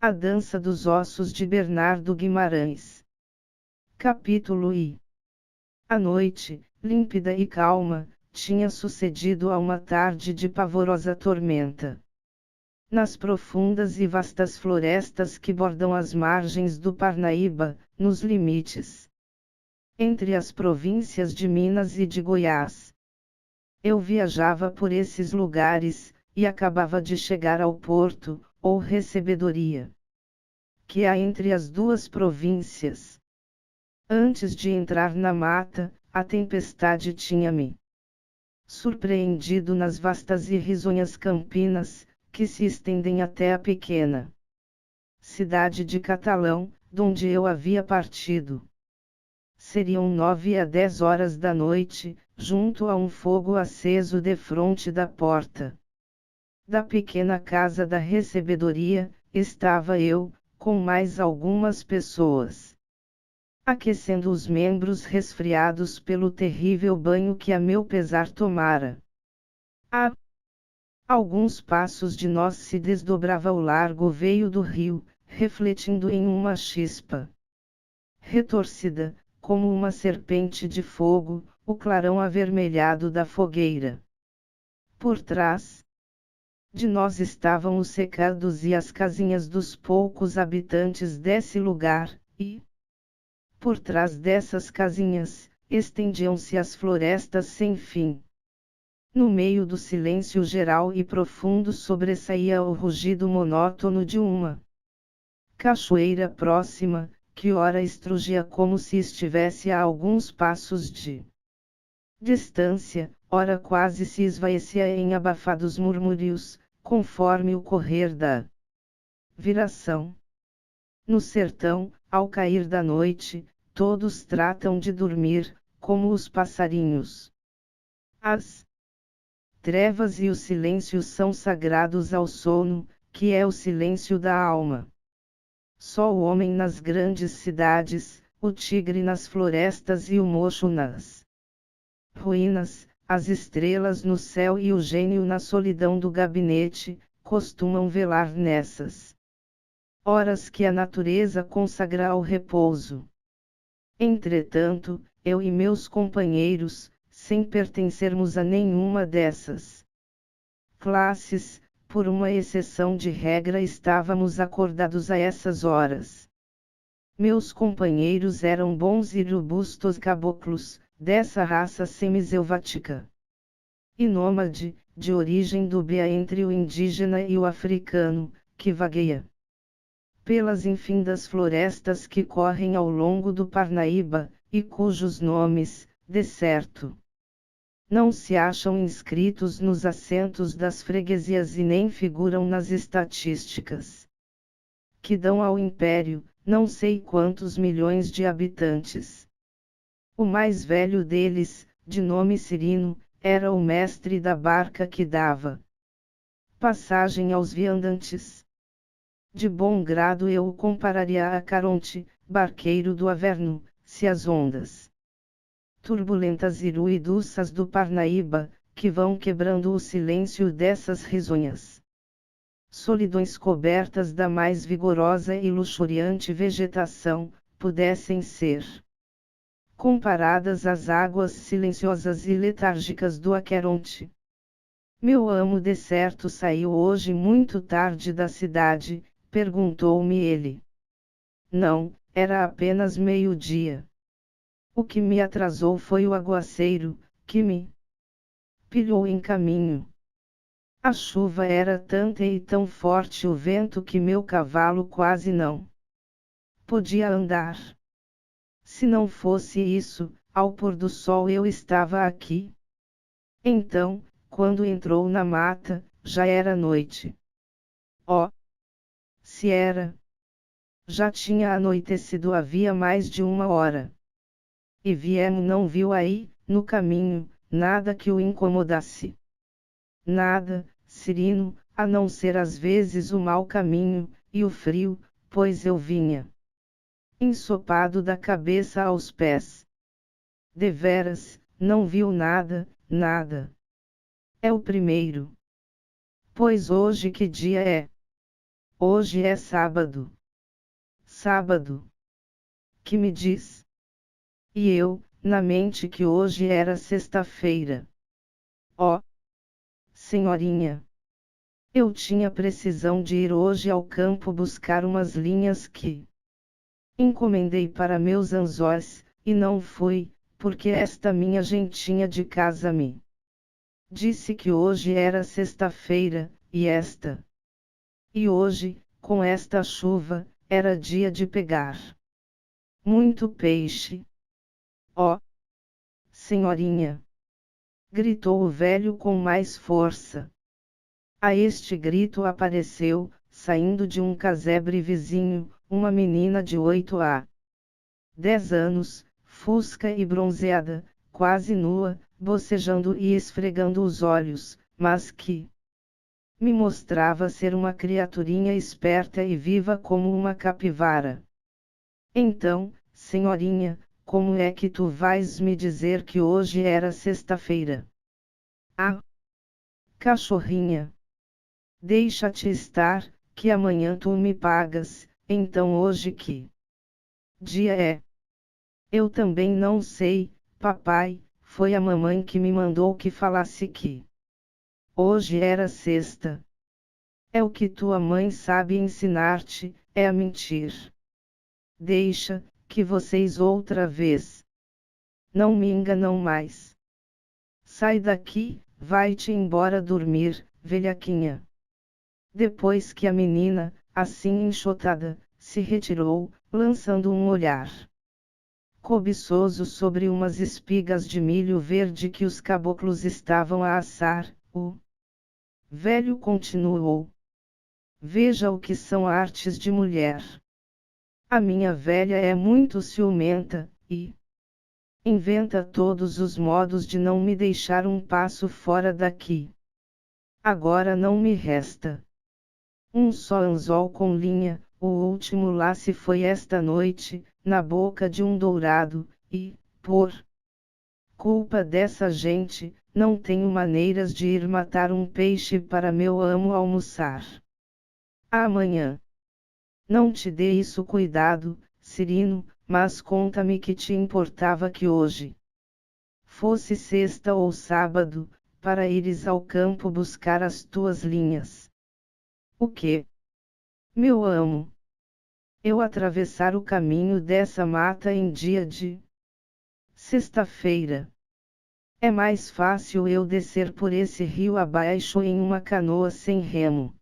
A Dança dos Ossos de Bernardo Guimarães. Capítulo I. A noite, límpida e calma, tinha sucedido a uma tarde de pavorosa tormenta. Nas profundas e vastas florestas que bordam as margens do Parnaíba, nos limites entre as províncias de Minas e de Goiás. Eu viajava por esses lugares, e acabava de chegar ao porto, ou recebedoria, que há entre as duas províncias. Antes de entrar na mata, a tempestade tinha-me surpreendido nas vastas e risonhas campinas, que se estendem até a pequena cidade de Catalão, donde eu havia partido. Seriam 9 a 10 horas da noite, junto a um fogo aceso defronte da porta da pequena casa da recebedoria, estava eu, com mais algumas pessoas, aquecendo os membros resfriados pelo terrível banho que a meu pesar tomara. A alguns passos de nós se desdobrava o largo veio do rio, refletindo em uma chispa retorcida, como uma serpente de fogo, o clarão avermelhado da fogueira. Por trás de nós estavam os cercados e as casinhas dos poucos habitantes desse lugar, e, por trás dessas casinhas, estendiam-se as florestas sem fim. No meio do silêncio geral e profundo sobressaía o rugido monótono de uma cachoeira próxima, que ora estrugia como se estivesse a alguns passos de distância, ora quase se esvaecia em abafados murmúrios, conforme o correr da viração. No sertão, ao cair da noite, todos tratam de dormir, como os passarinhos. As trevas e o silêncio são sagrados ao sono, que é o silêncio da alma. Só o homem nas grandes cidades, o tigre nas florestas e o mocho nas ruínas, as estrelas no céu e o gênio na solidão do gabinete, costumam velar nessas horas que a natureza consagra ao repouso. Entretanto, eu e meus companheiros, sem pertencermos a nenhuma dessas classes, por uma exceção de regra estávamos acordados a essas horas. Meus companheiros eram bons e robustos caboclos, dessa raça semiselvática e nômade, de origem dúbia entre o indígena e o africano, que vagueia pelas infindas florestas que correm ao longo do Parnaíba, e cujos nomes, de certo, não se acham inscritos nos assentos das freguesias e nem figuram nas estatísticas que dão ao império, não sei quantos milhões de habitantes. O mais velho deles, de nome Cirino, era o mestre da barca que dava passagem aos viandantes. De bom grado eu o compararia a Caronte, barqueiro do Averno, se as ondas turbulentas e ruidosas do Parnaíba, que vão quebrando o silêncio dessas risonhas solidões cobertas da mais vigorosa e luxuriante vegetação, pudessem ser comparadas às águas silenciosas e letárgicas do Aqueronte. Meu amo de certo saiu hoje muito tarde da cidade, perguntou-me ele. Não, era apenas meio-dia. O que me atrasou foi o aguaceiro, que me pilhou em caminho. A chuva era tanta e tão forte o vento que meu cavalo quase não podia andar. Se não fosse isso, ao pôr do sol eu estava aqui. Então, quando entrou na mata, já era noite. Oh! Se era! Já tinha anoitecido havia mais de 1 hora. E Viemo não viu aí, no caminho, nada que o incomodasse. Nada, Cirino, a não ser às vezes o mau caminho, e o frio, pois eu vinha ensopado da cabeça aos pés. Deveras, não viu nada, nada. É o primeiro. Pois hoje que dia é? Hoje é sábado. Sábado. Que me diz? E eu, na mente que hoje era sexta-feira. Oh, senhorinha! Eu tinha precisão de ir hoje ao campo buscar umas linhas que encomendei para meus anzóis, e não fui, porque esta minha gentinha de casa me disse que hoje era sexta-feira, e hoje, com esta chuva, era dia de pegar muito peixe. Oh, senhorinha! Gritou o velho com mais força. A este grito apareceu, saindo de um casebre vizinho, uma menina de 8 a 10 anos, fusca e bronzeada, quase nua, bocejando e esfregando os olhos, mas que me mostrava ser uma criaturinha esperta e viva como uma capivara. Então, senhorinha, como é que tu vais me dizer que hoje era sexta-feira? Ah, cachorrinha! Deixa-te estar, que amanhã tu me pagas, então hoje que dia é? Eu também não sei, papai, foi a mamãe que me mandou que falasse que hoje era sexta. É o que tua mãe sabe ensinar-te, é a mentir. Deixa, que vocês outra vez não me enganam mais. Sai daqui, vai-te embora dormir, velhaquinha. Depois que a menina, assim enxotada, se retirou, lançando um olhar cobiçoso sobre umas espigas de milho verde que os caboclos estavam a assar, o velho continuou: Veja o que são artes de mulher. A minha velha é muito ciumenta, e inventa todos os modos de não me deixar um passo fora daqui. Agora não me resta um só anzol com linha, o último lá se foi esta noite, na boca de um dourado, e, por culpa dessa gente, não tenho maneiras de ir matar um peixe para meu amo almoçar. Amanhã. Não te dê isso cuidado, Cirino, mas conta-me que te importava que hoje fosse sexta ou sábado, para ires ao campo buscar as tuas linhas. O quê? Meu amo? Eu atravessar o caminho dessa mata em dia de sexta-feira. É mais fácil eu descer por esse rio abaixo em uma canoa sem remo.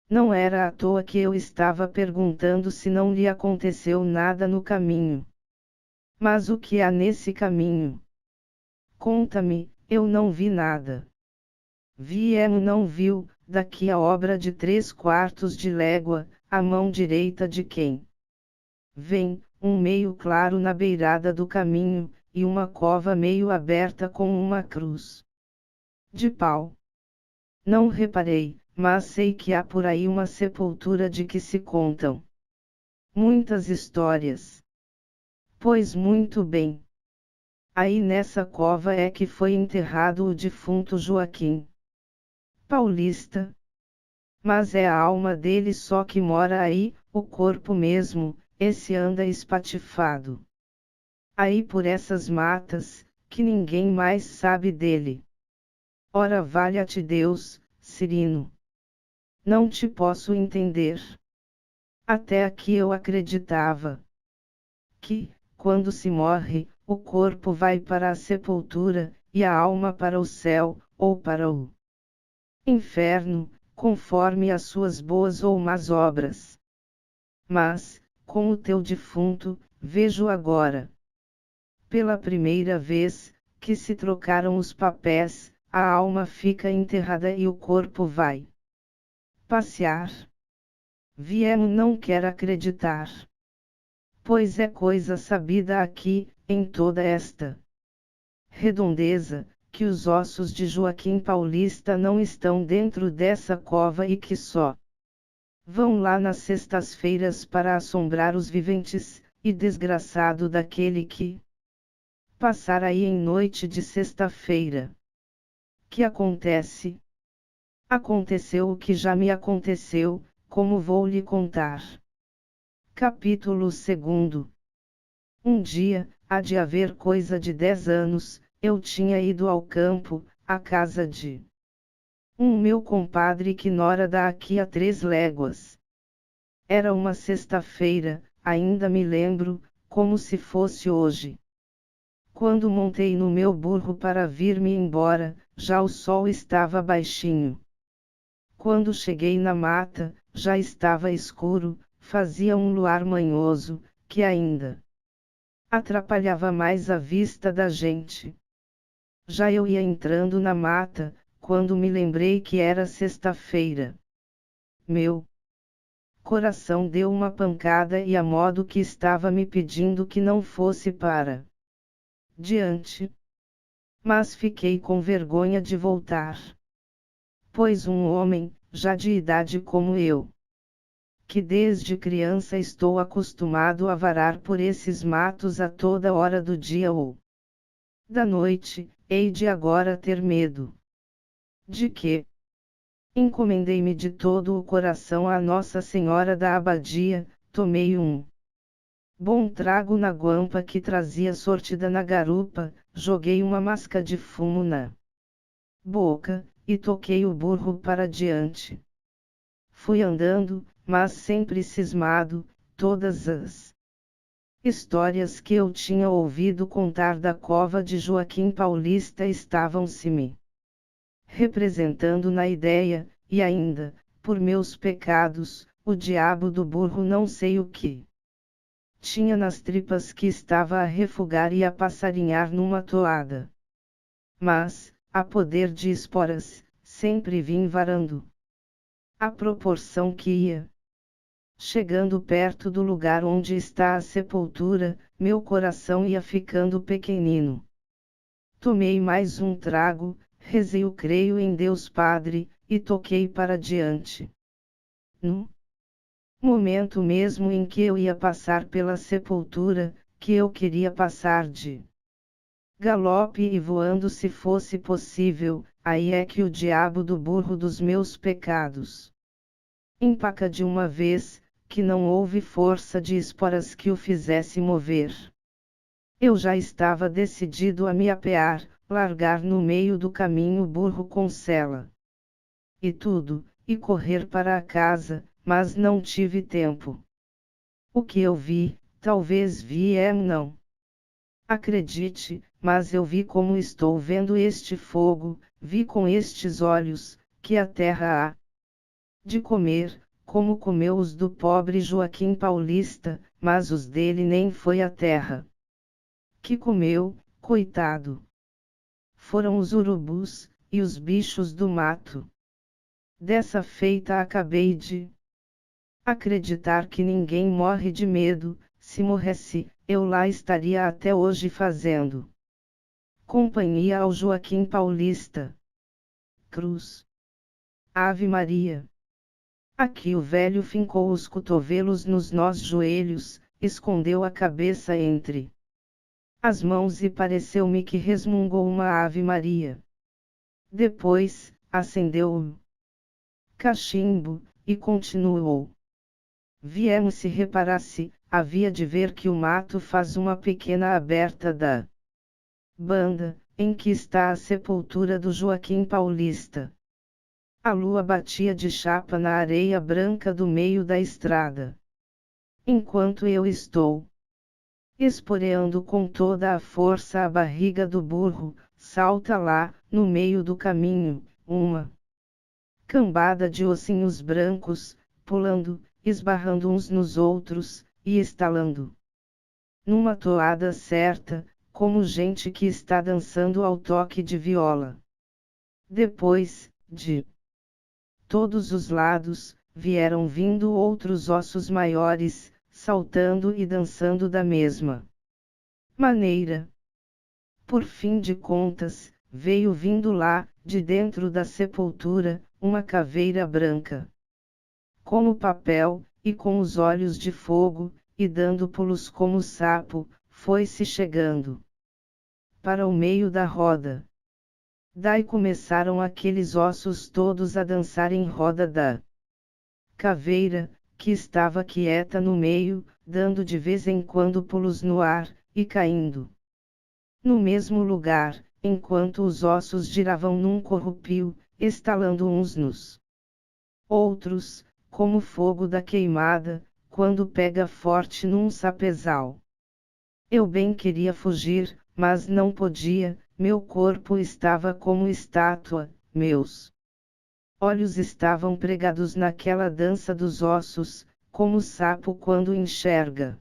Não era à toa que eu estava perguntando se não lhe aconteceu nada no caminho. Mas o que há nesse caminho? Conta-me, eu não vi nada. Viemo não viu, daqui a obra de 3/4 de légua, a mão direita de quem vem, um meio claro na beirada do caminho, e uma cova meio aberta com uma cruz de pau. Não reparei, mas sei que há por aí uma sepultura de que se contam muitas histórias. Pois muito bem. Aí nessa cova é que foi enterrado o defunto Joaquim Paulista. Mas é a alma dele só que mora aí, o corpo mesmo, esse anda espatifado aí por essas matas, que ninguém mais sabe dele. Ora valha-te Deus, Cirino. Não te posso entender. Até aqui eu acreditava que, quando se morre, o corpo vai para a sepultura, e a alma para o céu, ou para o inferno, conforme as suas boas ou más obras. Mas, com o teu defunto, vejo agora, pela primeira vez, que se trocaram os papéis, a alma fica enterrada e o corpo vai passear. Viemo não quer acreditar. Pois é coisa sabida aqui, em toda esta redondeza, que os ossos de Joaquim Paulista não estão dentro dessa cova e que só vão lá nas sextas-feiras para assombrar os viventes, e desgraçado daquele que passar aí em noite de sexta-feira. Que acontece? Aconteceu o que já me aconteceu, como vou lhe contar. Capítulo 2. Um dia, há de haver coisa de 10 anos, eu tinha ido ao campo, à casa de meu compadre que mora daqui a 3 léguas. Era uma sexta-feira, ainda me lembro, como se fosse hoje. Quando montei no meu burro para vir-me embora, já o sol estava baixinho. Quando cheguei na mata, já estava escuro, fazia um luar manhoso, que ainda atrapalhava mais a vista da gente. Já eu ia entrando na mata, quando me lembrei que era sexta-feira. Meu coração deu uma pancada e a modo que estava me pedindo que não fosse para diante. Mas fiquei com vergonha de voltar. Pois um homem, já de idade como eu, que desde criança estou acostumado a varar por esses matos a toda hora do dia ou da noite, hei de agora ter medo. De quê? Encomendei-me de todo o coração à Nossa Senhora da Abadia, tomei um bom trago na guampa que trazia sortida na garupa, joguei uma masca de fumo na boca, e toquei o burro para diante. Fui andando, mas sempre cismado, todas as histórias que eu tinha ouvido contar da cova de Joaquim Paulista estavam-se-me representando na ideia, e ainda, por meus pecados, o diabo do burro não sei o que tinha nas tripas que estava a refugar e a passarinhar numa toada. Mas, a poder de esporas, sempre vim varando. À proporção que ia chegando perto do lugar onde está a sepultura, meu coração ia ficando pequenino. Tomei mais um trago, rezei o creio em Deus Padre, e toquei para diante. No momento mesmo em que eu ia passar pela sepultura, que eu queria passar de galope e voando se fosse possível, aí é que o diabo do burro dos meus pecados empaca de uma vez, que não houve força de esporas que o fizesse mover. Eu já estava decidido a me apear, largar no meio do caminho o burro com sela e tudo, e correr para a casa, mas não tive tempo. O que eu vi, talvez não acredite, mas eu vi como estou vendo este fogo, vi com estes olhos, que a terra há de comer, como comeu os do pobre Joaquim Paulista, mas os dele nem foi a terra que comeu, coitado. Foram os urubus, e os bichos do mato. Dessa feita acabei de acreditar que ninguém morre de medo, se morresse, eu lá estaria até hoje fazendo companhia ao Joaquim Paulista. Cruz. Ave Maria. Aqui o velho fincou os cotovelos nos nós joelhos, escondeu a cabeça entre as mãos e pareceu-me que resmungou uma Ave Maria. Depois, acendeu o cachimbo, e continuou. Viemos se reparasse, havia de ver que o mato faz uma pequena aberta da banda, em que está a sepultura do Joaquim Paulista. A lua batia de chapa na areia branca do meio da estrada. Enquanto eu estou esporeando com toda a força a barriga do burro, salta lá, no meio do caminho, uma cambada de ossinhos brancos, pulando, esbarrando uns nos outros, e estalando numa toada certa, como gente que está dançando ao toque de viola. Depois, de todos os lados, vieram vindo outros ossos maiores, saltando e dançando da mesma maneira. Por fim de contas, veio vindo lá, de dentro da sepultura, uma caveira branca, como papel, e com os olhos de fogo, e dando pulos como sapo, foi-se chegando para o meio da roda. Daí começaram aqueles ossos todos a dançar em roda da caveira, que estava quieta no meio, dando de vez em quando pulos no ar, e caindo no mesmo lugar, enquanto os ossos giravam num corrupio, estalando uns nos outros, como fogo da queimada, quando pega forte num sapezal. Eu bem queria fugir, mas não podia, meu corpo estava como estátua, meus olhos estavam pregados naquela dança dos ossos, como o sapo quando enxerga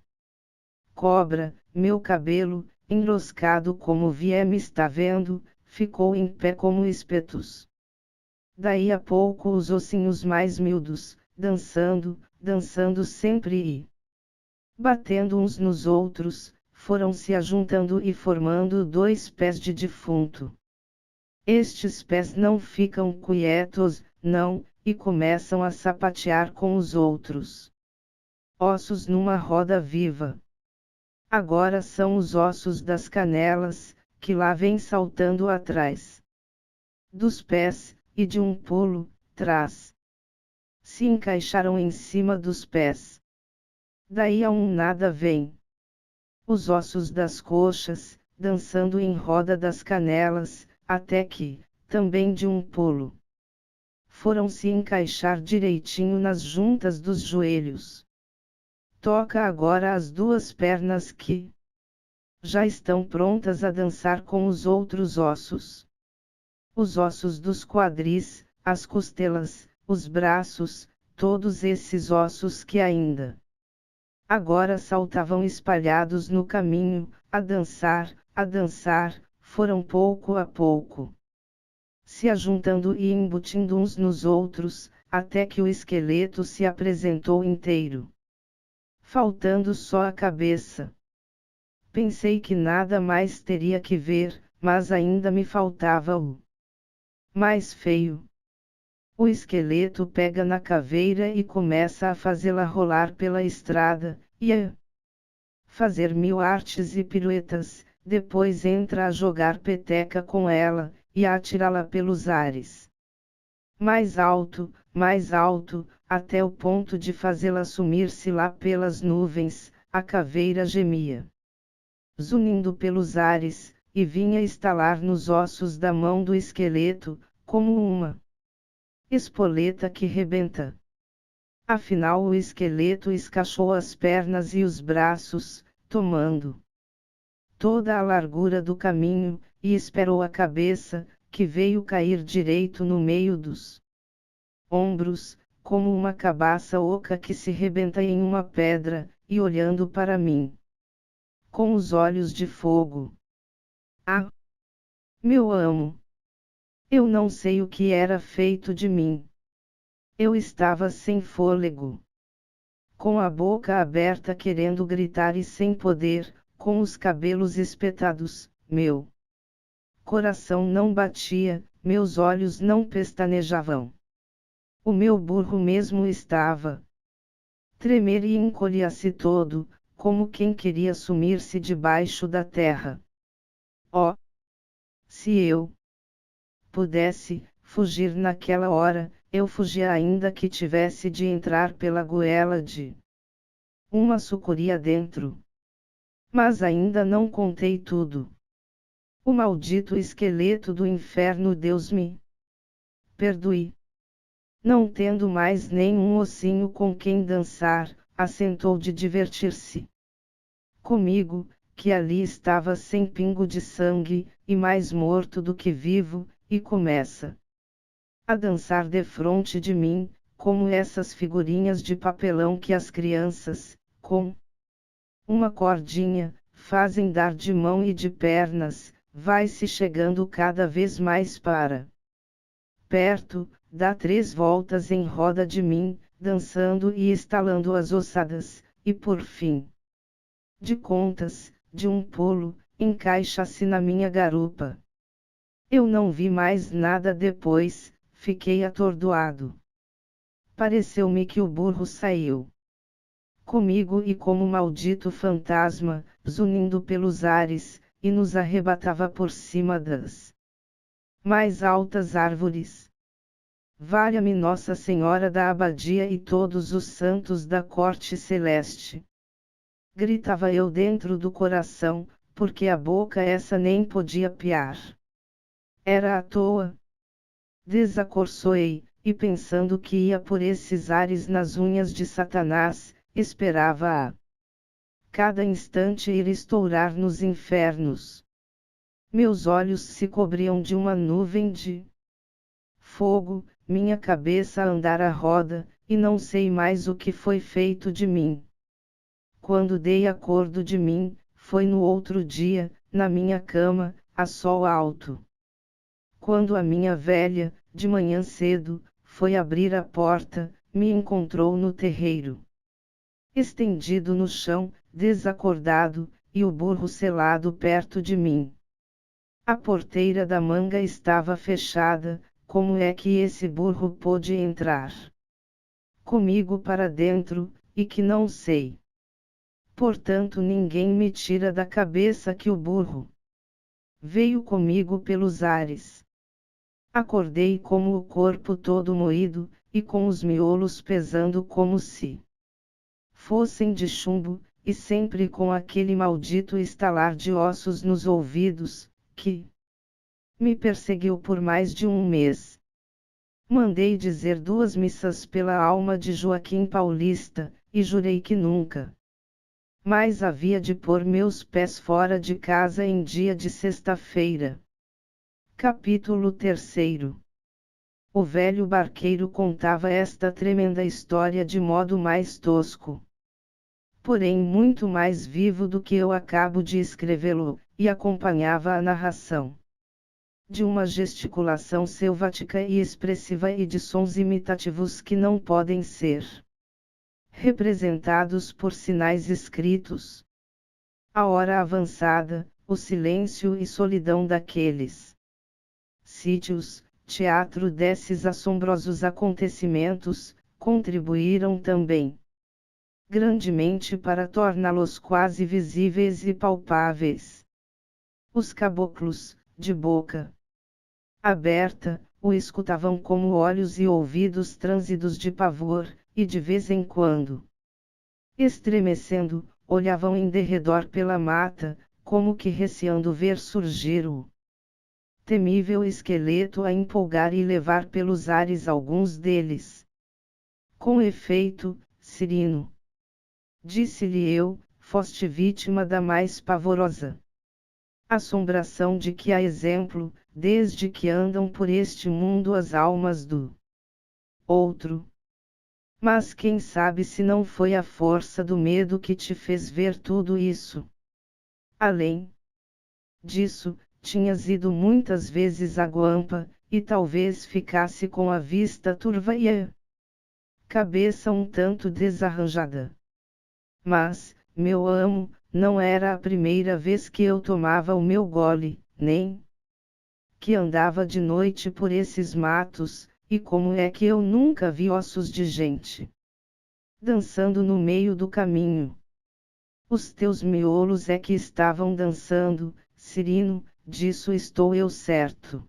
cobra, meu cabelo, enroscado como Vieme está vendo, ficou em pé como espetos. Daí a pouco os ossinhos mais miúdos, dançando sempre e batendo uns nos outros, foram se ajuntando e formando 2 pés de defunto. Estes pés não ficam quietos, não, e começam a sapatear com os outros ossos numa roda viva. Agora são os ossos das canelas, que lá vêm saltando atrás dos pés, e de um pulo, trás. Se encaixaram em cima dos pés. Daí a um nada vem os ossos das coxas, dançando em roda das canelas, até que, também de um pulo, foram se encaixar direitinho nas juntas dos joelhos. Toca agora as 2 pernas que já estão prontas a dançar com os outros ossos. Os ossos dos quadris, as costelas, os braços, todos esses ossos que ainda agora saltavam espalhados no caminho, a dançar, foram pouco a pouco se ajuntando e embutindo uns nos outros, até que o esqueleto se apresentou inteiro, faltando só a cabeça. Pensei que nada mais teria que ver, mas ainda me faltava o mais feio. O esqueleto pega na caveira e começa a fazê-la rolar pela estrada, e a fazer 1000 artes e piruetas, depois entra a jogar peteca com ela, e a atirá-la pelos ares. Mais alto, até o ponto de fazê-la sumir-se lá pelas nuvens, a caveira gemia, zunindo pelos ares, e vinha estalar nos ossos da mão do esqueleto, como uma espoleta que rebenta. Afinal o esqueleto escachou as pernas e os braços, tomando toda a largura do caminho, e esperou a cabeça, que veio cair direito no meio dos ombros, como uma cabaça oca que se rebenta em uma pedra, e olhando para mim com os olhos de fogo. Ah! Meu amo! Eu não sei o que era feito de mim. Eu estava sem fôlego, com a boca aberta querendo gritar e sem poder, com os cabelos espetados, meu coração não batia, meus olhos não pestanejavam. O meu burro mesmo estava tremer e encolhia-se todo, como quem queria sumir-se debaixo da terra. Oh! Se eu pudesse fugir naquela hora, eu fugia ainda que tivesse de entrar pela goela de uma sucuri dentro. Mas ainda não contei tudo. O maldito esqueleto do inferno, Deus me perdoe. Não tendo mais nenhum ossinho com quem dançar, assentou de divertir-se comigo, que ali estava sem pingo de sangue, e mais morto do que vivo, e começa a dançar defronte de mim, como essas figurinhas de papelão que as crianças, com uma cordinha, fazem dar de mão e de pernas, vai-se chegando cada vez mais para perto, dá 3 voltas em roda de mim, dançando e estalando as ossadas, e por fim de contas, de um pulo, encaixa-se na minha garupa. Eu não vi mais nada depois, fiquei atordoado. Pareceu-me que o burro saiu comigo e como maldito fantasma, zunindo pelos ares, e nos arrebatava por cima das mais altas árvores. Valha-me Nossa Senhora da Abadia e todos os santos da corte celeste. Gritava eu dentro do coração, porque a boca essa nem podia piar. Era à toa. Desacorçoei, e pensando que ia por esses ares nas unhas de Satanás, esperava a cada instante ir estourar nos infernos. Meus olhos se cobriam de uma nuvem de fogo, minha cabeça a andar à roda, e não sei mais o que foi feito de mim. Quando dei acordo de mim, foi no outro dia, na minha cama, a sol alto. Quando a minha velha, de manhã cedo, foi abrir a porta, me encontrou no terreiro. Estendido no chão, desacordado, e o burro selado perto de mim. A porteira da manga estava fechada. Como é que esse burro pôde entrar comigo para dentro, e que não sei. Portanto ninguém me tira da cabeça que o burro veio comigo pelos ares. Acordei como o corpo todo moído, e com os miolos pesando como se fossem de chumbo, e sempre com aquele maldito estalar de ossos nos ouvidos, que me perseguiu por mais de um mês. Mandei dizer 2 missas pela alma de Joaquim Paulista, e jurei que nunca mais havia de pôr meus pés fora de casa em dia de sexta-feira. Capítulo 3. O velho barqueiro contava esta tremenda história de modo mais tosco, porém muito mais vivo do que eu acabo de escrevê-lo, e acompanhava a narração de uma gesticulação selvática e expressiva e de sons imitativos que não podem ser representados por sinais escritos. A hora avançada, o silêncio e solidão daqueles sítios, teatro desses assombrosos acontecimentos, contribuíram também grandemente para torná-los quase visíveis e palpáveis. Os caboclos, de boca aberta, o escutavam como olhos e ouvidos trânsidos de pavor, e de vez em quando, estremecendo, olhavam em derredor pela mata, como que receando ver surgir o temível esqueleto a empolgar e levar pelos ares alguns deles. Com efeito, Cirino, disse-lhe eu, foste vítima da mais pavorosa assombração de que há exemplo, desde que andam por este mundo as almas do outro. Mas quem sabe se não foi a força do medo que te fez ver tudo isso? Além disso, tinhas ido muitas vezes a Guampa, e talvez ficasse com a vista turva e a cabeça um tanto desarranjada. Mas, meu amo, não era a primeira vez que eu tomava o meu gole, nem que andava de noite por esses matos, e como é que eu nunca vi ossos de gente dançando no meio do caminho? Os teus miolos é que estavam dançando, Cirino, disso estou eu certo.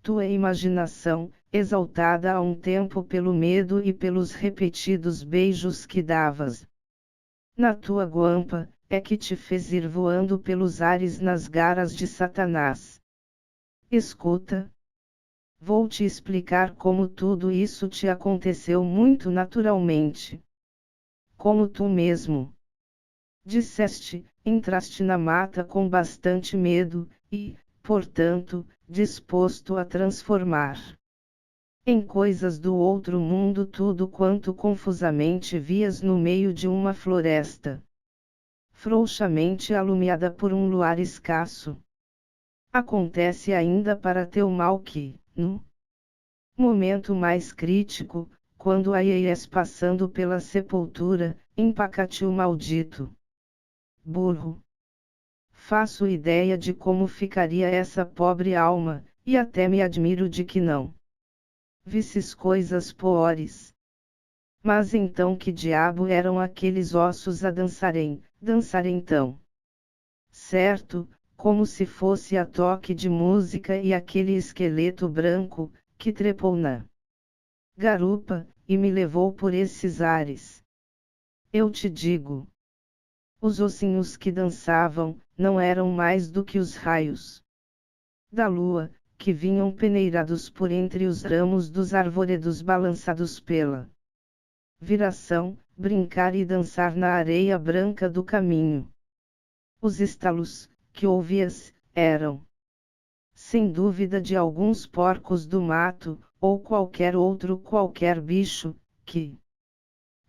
Tua imaginação, exaltada há um tempo pelo medo e pelos repetidos beijos que davas na tua guampa, é que te fez ir voando pelos ares nas garras de Satanás. Escuta. Vou te explicar como tudo isso te aconteceu muito naturalmente. Como tu mesmo disseste, entraste na mata com bastante medo, e, portanto, disposto a transformar em coisas do outro mundo tudo quanto confusamente vias no meio de uma floresta frouxamente alumiada por um luar escasso. Acontece ainda para teu mal que, no momento mais crítico, quando a ias passando pela sepultura, empacate o maldito burro. Faço ideia de como ficaria essa pobre alma, e até me admiro de que não visses coisas piores. Mas então que diabo eram aqueles ossos a dançarem, dançar então? Certo, como se fosse a toque de música e aquele esqueleto branco, que trepou na garupa, e me levou por esses ares. Eu te digo. Os ossinhos que dançavam, não eram mais do que os raios da lua, que vinham peneirados por entre os ramos dos arvoredos balançados pela viração, brincar e dançar na areia branca do caminho. Os estalos, que ouvias, eram, sem dúvida, de alguns porcos do mato, ou qualquer bicho, que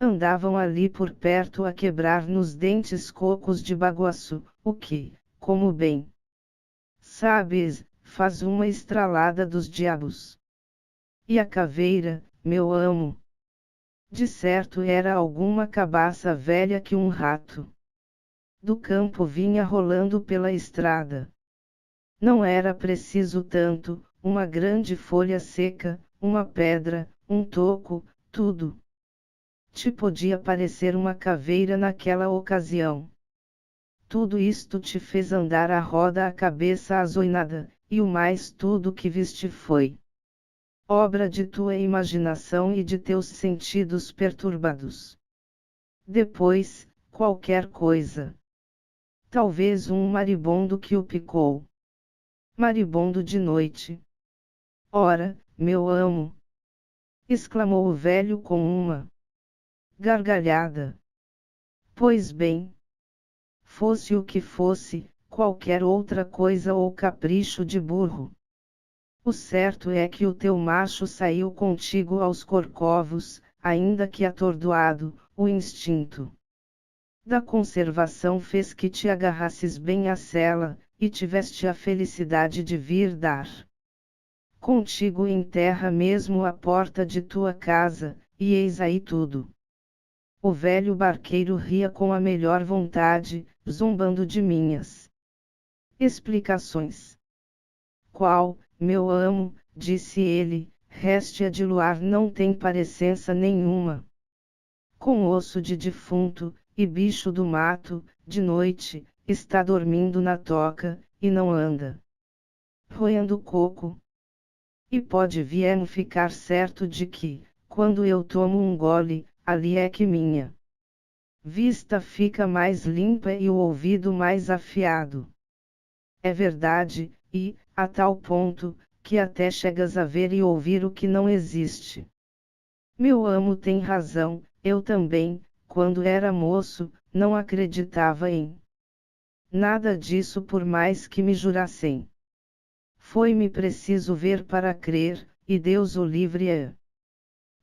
andavam ali por perto a quebrar nos dentes cocos de baguaçu, o que, como bem sabes, faz uma estralada dos diabos. E a caveira, meu amo? De certo era alguma cabaça velha que um rato do campo vinha rolando pela estrada. Não era preciso tanto, uma grande folha seca, uma pedra, um toco, tudo te podia parecer uma caveira naquela ocasião. Tudo isto te fez andar à roda, a cabeça azoinada, e o mais tudo que viste foi obra de tua imaginação e de teus sentidos perturbados. Depois, qualquer coisa. Talvez um maribondo que o picou. Maribondo de noite. Ora, meu amo! Exclamou o velho com uma gargalhada. Pois bem. Fosse o que fosse, qualquer outra coisa ou capricho de burro. O certo é que o teu macho saiu contigo aos corcovos, ainda que atordoado, o instinto da conservação fez que te agarrasses bem à sela, e tiveste a felicidade de vir dar contigo em terra mesmo à porta de tua casa, e eis aí tudo. O velho barqueiro ria com a melhor vontade, zombando de minhas explicações. Qual, meu amo, disse ele, réstia de luar não tem parecença nenhuma. Com osso de defunto, e bicho do mato, de noite, está dormindo na toca, e não anda roendo coco. E pode vier ficar certo de que, quando eu tomo um gole, ali é que minha vista fica mais limpa e o ouvido mais afiado. É verdade, e, a tal ponto, que até chegas a ver e ouvir o que não existe. Meu amo tem razão, eu também, quando era moço, não acreditava em nada disso por mais que me jurassem. Foi-me preciso ver para crer, e Deus o livre.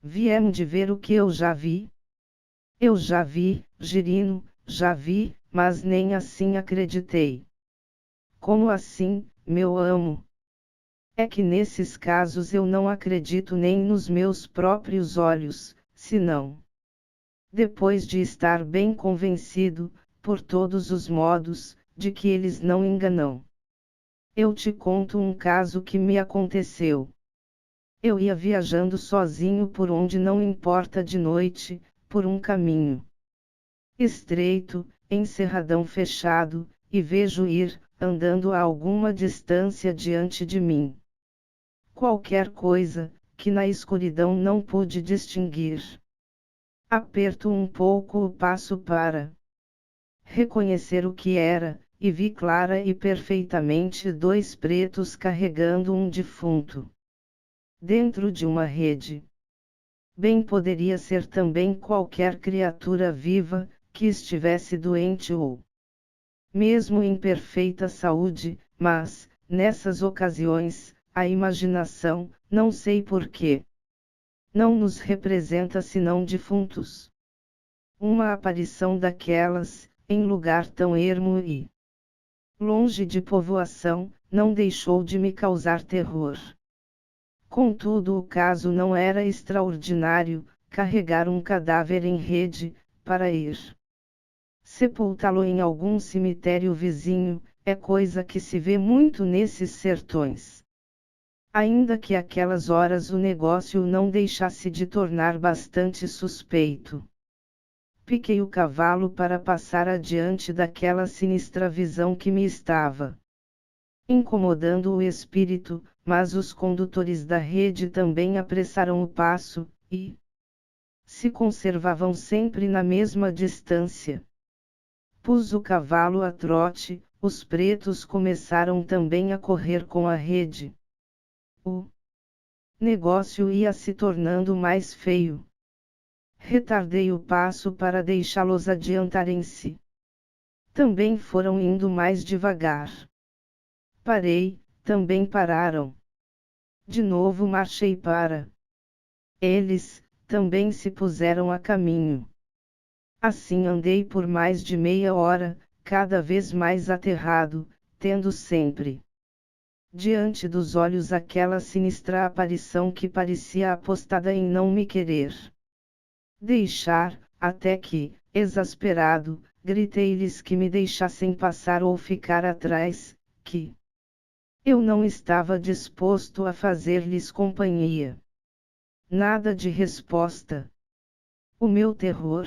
Viemos de ver o que eu já vi? Eu já vi, Girino, já vi, mas nem assim acreditei. Como assim, meu amo? É que nesses casos eu não acredito nem nos meus próprios olhos, senão depois de estar bem convencido, por todos os modos, de que eles não enganam. Eu te conto um caso que me aconteceu. Eu ia viajando sozinho por onde não importa de noite, por um caminho estreito, encerradão fechado, e vejo ir, andando a alguma distância diante de mim, qualquer coisa, que na escuridão não pude distinguir. Aperto um pouco o passo para reconhecer o que era, e vi clara e perfeitamente dois pretos carregando um defunto dentro de uma rede. Bem poderia ser também qualquer criatura viva, que estivesse doente ou mesmo em perfeita saúde, mas, nessas ocasiões, a imaginação, não sei porquê, não nos representa senão defuntos. Uma aparição daquelas, em lugar tão ermo e longe de povoação, não deixou de me causar terror. Contudo, o caso não era extraordinário, carregar um cadáver em rede, para ir sepultá-lo em algum cemitério vizinho, é coisa que se vê muito nesses sertões. Ainda que aquelas horas o negócio não deixasse de tornar bastante suspeito. Piquei o cavalo para passar adiante daquela sinistra visão que me estava incomodando o espírito, mas os condutores da rede também apressaram o passo, e se conservavam sempre na mesma distância. Pus o cavalo a trote, os pretos começaram também a correr com a rede. O negócio ia se tornando mais feio. Retardei o passo para deixá-los adiantarem-se. Também foram indo mais devagar. Parei, também pararam. De novo marchei para. Eles também se puseram a caminho. Assim andei por mais de meia hora, cada vez mais aterrado, tendo sempre diante dos olhos aquela sinistra aparição que parecia apostada em não me querer deixar, até que, exasperado, gritei-lhes que me deixassem passar ou ficar atrás, que eu não estava disposto a fazer-lhes companhia. Nada de resposta. O meu terror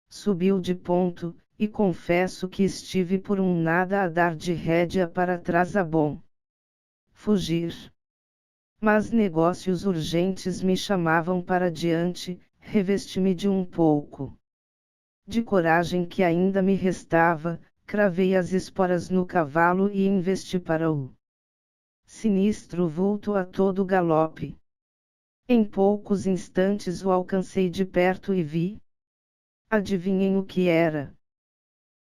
subiu de ponto, e confesso que estive por um nada a dar de rédea para trás a bom fugir. Mas negócios urgentes me chamavam para diante, revesti-me de um pouco de coragem que ainda me restava, cravei as esporas no cavalo e investi para o sinistro vulto a todo galope. Em poucos instantes o alcancei de perto e vi. Adivinhem o que era?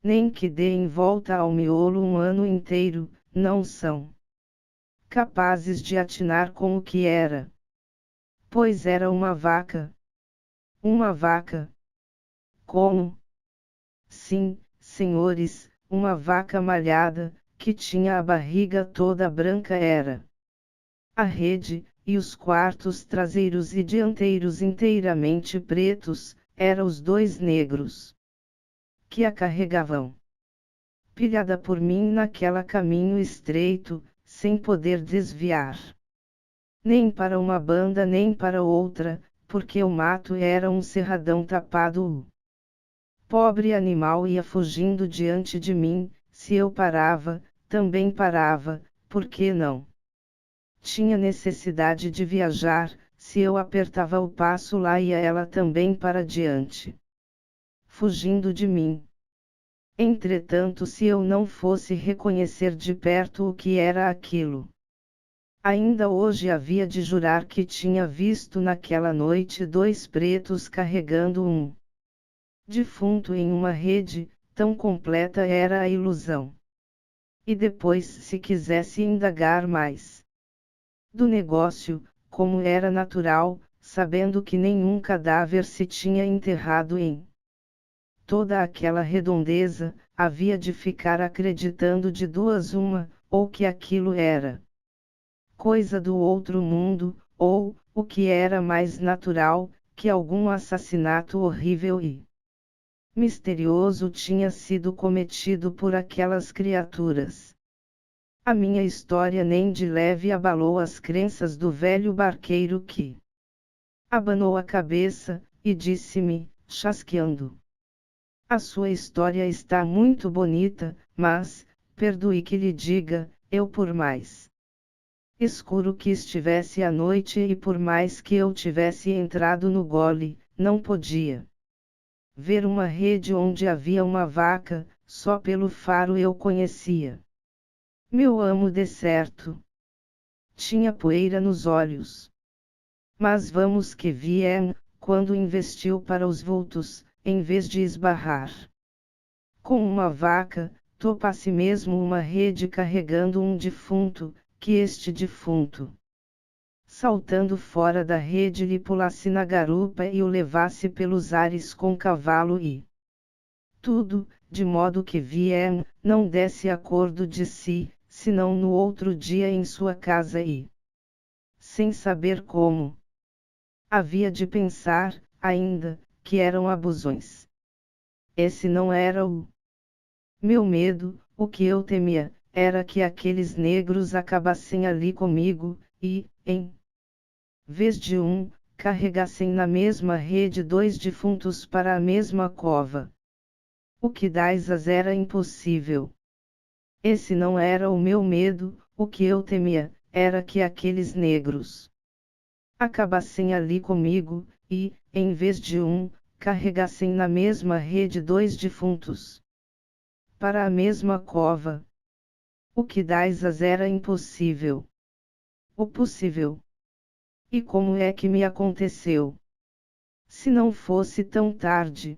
Nem que deem volta ao miolo um ano inteiro, não são capazes de atinar com o que era. Pois era uma vaca. Uma vaca. Como? Sim, senhores, uma vaca malhada, que tinha a barriga toda branca era. A rede, e os quartos traseiros e dianteiros inteiramente pretos, eram os dois negros que a carregavam. Pilhada por mim naquela caminho estreito, sem poder desviar. Nem para uma banda nem para outra, porque o mato era um cerradão tapado. O pobre animal ia fugindo diante de mim, se eu parava, também parava, por que não? Tinha necessidade de viajar, se eu apertava o passo lá ia ela também para diante. Fugindo de mim. Entretanto, se eu não fosse reconhecer de perto o que era aquilo, ainda hoje havia de jurar que tinha visto naquela noite dois pretos carregando um defunto em uma rede, tão completa era a ilusão. E depois, se quisesse indagar mais do negócio, como era natural, sabendo que nenhum cadáver se tinha enterrado em toda aquela redondeza, havia de ficar acreditando de duas uma, ou que aquilo era coisa do outro mundo, ou, o que era mais natural, que algum assassinato horrível e misterioso tinha sido cometido por aquelas criaturas. A minha história nem de leve abalou as crenças do velho barqueiro que abanou a cabeça, e disse-me, chasqueando: a sua história está muito bonita, mas, perdoe que lhe diga, eu por mais escuro que estivesse a noite e por mais que eu tivesse entrado no gole, não podia ver uma rede onde havia uma vaca, só pelo faro eu conhecia. Meu amo decerto tinha poeira nos olhos. Mas vamos que vier, quando investiu para os vultos, em vez de esbarrar com uma vaca, topasse mesmo uma rede carregando um defunto, que este defunto, saltando fora da rede, lhe pulasse na garupa e o levasse pelos ares com cavalo e tudo, de modo que vier, não desse acordo de si, senão no outro dia em sua casa e, sem saber como, havia de pensar, ainda, que eram abusões. Esse não era o meu medo, o que eu temia, era que aqueles negros acabassem ali comigo, e, em vez de um, carregassem na mesma rede dois defuntos para a mesma cova. O que das era impossível. Esse não era o meu medo, o que eu temia, era que aqueles negros acabassem ali comigo, e, em vez de um, carregassem na mesma rede 2 defuntos. Para a mesma cova. O que dais era impossível. O possível. E como é que me aconteceu? Se não fosse tão tarde.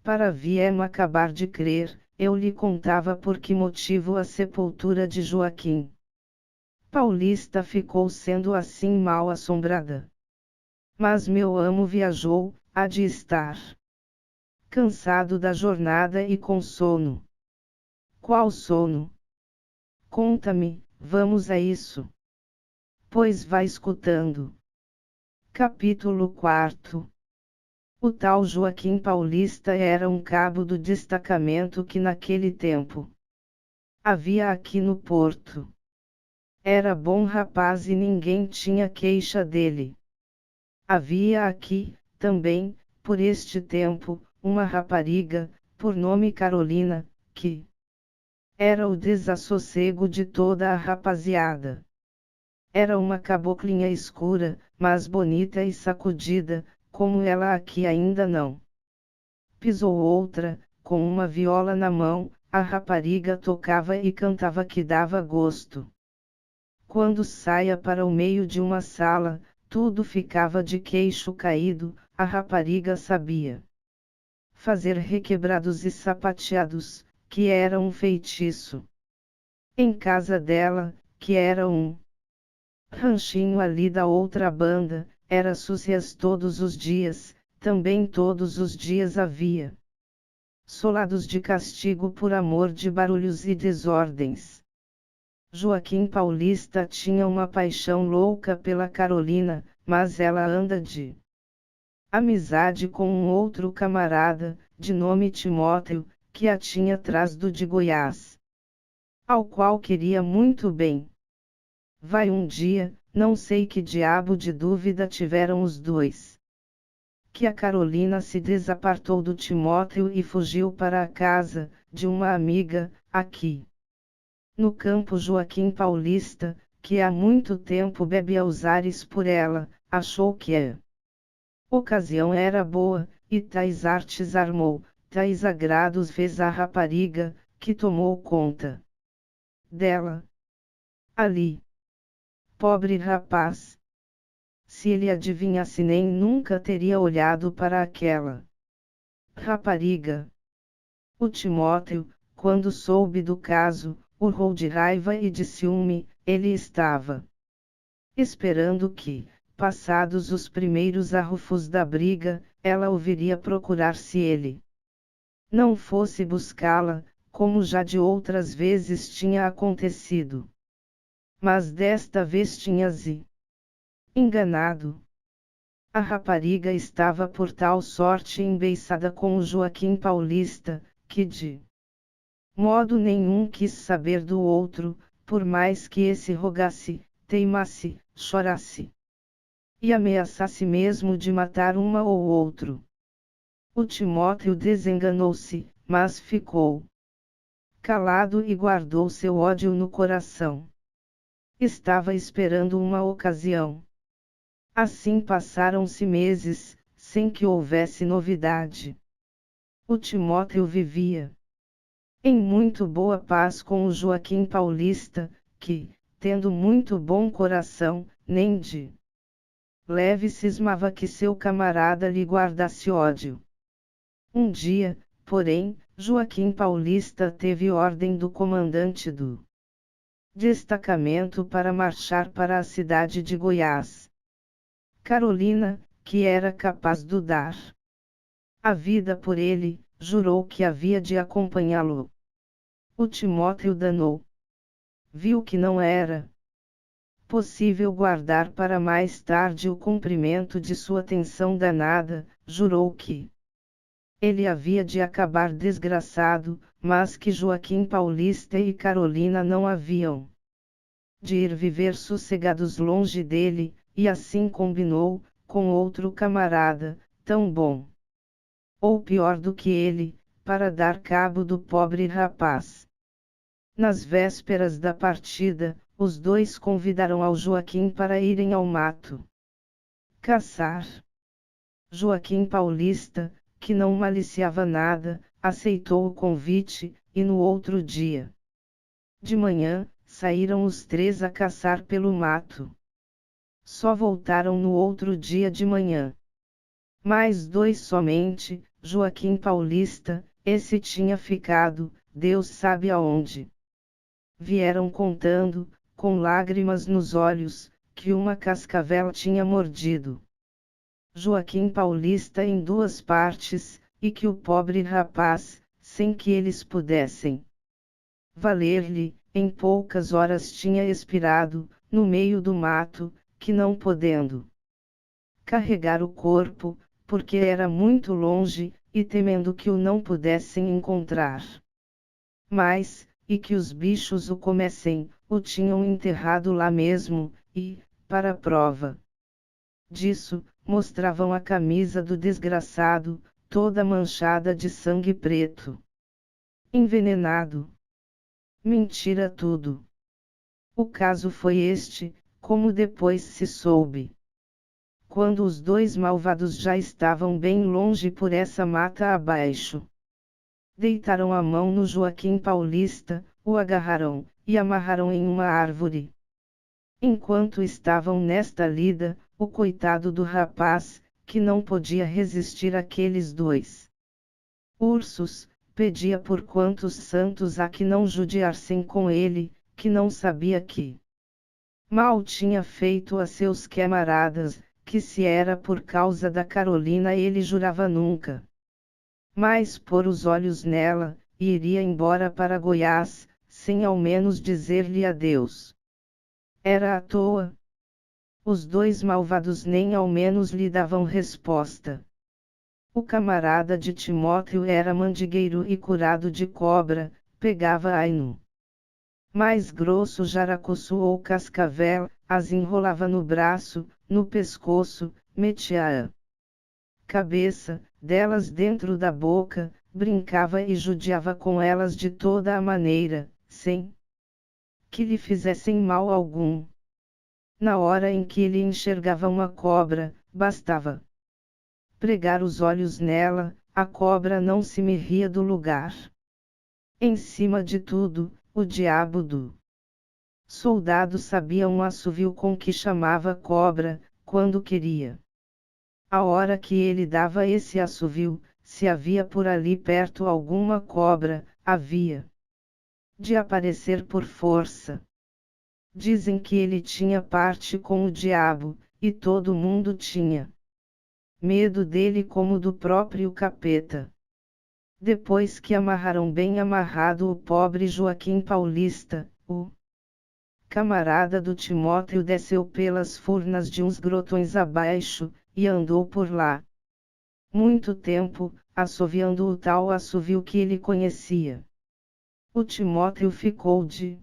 Para Viema acabar de crer, eu lhe contava por que motivo a sepultura de Joaquim Paulista ficou sendo assim mal assombrada. Mas meu amo viajou, há de estar cansado da jornada e com sono. Qual sono? Conta-me, vamos a isso. Pois vai escutando. Capítulo 4. O tal Joaquim Paulista era um cabo do destacamento que naquele tempo havia aqui no Porto. Era bom rapaz e ninguém tinha queixa dele. Havia aqui, também, por este tempo, uma rapariga, por nome Carolina, que era o desassossego de toda a rapaziada. Era uma caboclinha escura, mas bonita e sacudida, como ela aqui ainda não pisou outra, com uma viola na mão, a rapariga tocava e cantava que dava gosto. Quando saia para o meio de uma sala, tudo ficava de queixo caído, a rapariga sabia fazer requebrados e sapateados, que era um feitiço. Em casa dela, que era um ranchinho ali da outra banda, era sucias todos os dias, também todos os dias havia solados de castigo por amor de barulhos e desordens. Joaquim Paulista tinha uma paixão louca pela Carolina, mas ela anda de amizade com um outro camarada, de nome Timóteo, que a tinha trazido de Goiás, ao qual queria muito bem. Vai um dia, não sei que diabo de dúvida tiveram os dois, que a Carolina se desapartou do Timóteo e fugiu para a casa de uma amiga, aqui no campo. Joaquim Paulista, que há muito tempo bebia os ares por ela, achou que a ocasião era boa, e tais artes armou, tais agrados fez a rapariga, que tomou conta dela. Ali. Pobre rapaz! Se ele adivinhasse, nem nunca teria olhado para aquela rapariga. O Timóteo, quando soube do caso, urrou de raiva e de ciúme. Ele estava esperando que, passados os primeiros arrufos da briga, ela o viria procurar se ele não fosse buscá-la, como já de outras vezes tinha acontecido. Mas desta vez tinha-se enganado. A rapariga estava por tal sorte embeiçada com o Joaquim Paulista, que de modo nenhum quis saber do outro, por mais que esse rogasse, teimasse, chorasse e ameaçasse mesmo de matar uma ou outro. O Timóteo desenganou-se, mas ficou calado e guardou seu ódio no coração. Estava esperando uma ocasião. Assim passaram-se meses, sem que houvesse novidade. O Timóteo vivia em muito boa paz com o Joaquim Paulista, que, tendo muito bom coração, nem de leve cismava que seu camarada lhe guardasse ódio. Um dia, porém, Joaquim Paulista teve ordem do comandante do destacamento para marchar para a cidade de Goiás. Carolina, que era capaz de dar a vida por ele, jurou que havia de acompanhá-lo. O Timóteo danou. Viu que não era possível guardar para mais tarde o cumprimento de sua tensão danada, jurou que ele havia de acabar desgraçado, mas que Joaquim Paulista e Carolina não haviam de ir viver sossegados longe dele, e assim combinou, com outro camarada, tão bom ou pior do que ele, para dar cabo do pobre rapaz. Nas vésperas da partida, os dois convidaram ao Joaquim para irem ao mato. Caçar. Joaquim Paulista, que não maliciava nada, aceitou o convite, e no outro dia de manhã, saíram os três a caçar pelo mato. Só voltaram no outro dia de manhã. Mais dois somente, Joaquim Paulista, esse tinha ficado, Deus sabe aonde. Vieram contando, com lágrimas nos olhos, que uma cascavel tinha mordido Joaquim Paulista em duas partes, e que o pobre rapaz, sem que eles pudessem valer-lhe, em poucas horas tinha expirado, no meio do mato, que não podendo carregar o corpo, porque era muito longe, e temendo que o não pudessem encontrar mais, e que os bichos o comessem, o tinham enterrado lá mesmo, e, para prova disso, mostravam a camisa do desgraçado, toda manchada de sangue preto. Envenenado. Mentira tudo. O caso foi este, como depois se soube. Quando os dois malvados já estavam bem longe por essa mata abaixo, deitaram a mão no Joaquim Paulista, o agarraram, e amarraram em uma árvore. Enquanto estavam nesta lida, o coitado do rapaz, que não podia resistir àqueles dois ursos, pedia por quantos santos há que não judiassem com ele, que não sabia que mal tinha feito a seus camaradas, que se era por causa da Carolina ele jurava nunca mais pôr os olhos nela, e iria embora para Goiás, sem ao menos dizer-lhe adeus. Era à toa. Os dois malvados nem ao menos lhe davam resposta. O camarada de Timóteo era mandigueiro e curado de cobra, pegava ainu mais grosso jaracuçu ou cascavel, as enrolava no braço, no pescoço, metia a cabeça delas dentro da boca, brincava e judiava com elas de toda a maneira, sem que lhe fizessem mal algum. Na hora em que ele enxergava uma cobra, bastava pregar os olhos nela, a cobra não se movia do lugar. Em cima de tudo, o diabo do soldado sabia um assovio com que chamava cobra, quando queria. A hora que ele dava esse assovio, se havia por ali perto alguma cobra, havia de aparecer por força. Dizem que ele tinha parte com o diabo, e todo mundo tinha medo dele como do próprio capeta. Depois que amarraram bem amarrado o pobre Joaquim Paulista, o camarada do Timóteo desceu pelas furnas de uns grotões abaixo, e andou por lá muito tempo, assoviando o tal assovio que ele conhecia. O Timóteo ficou de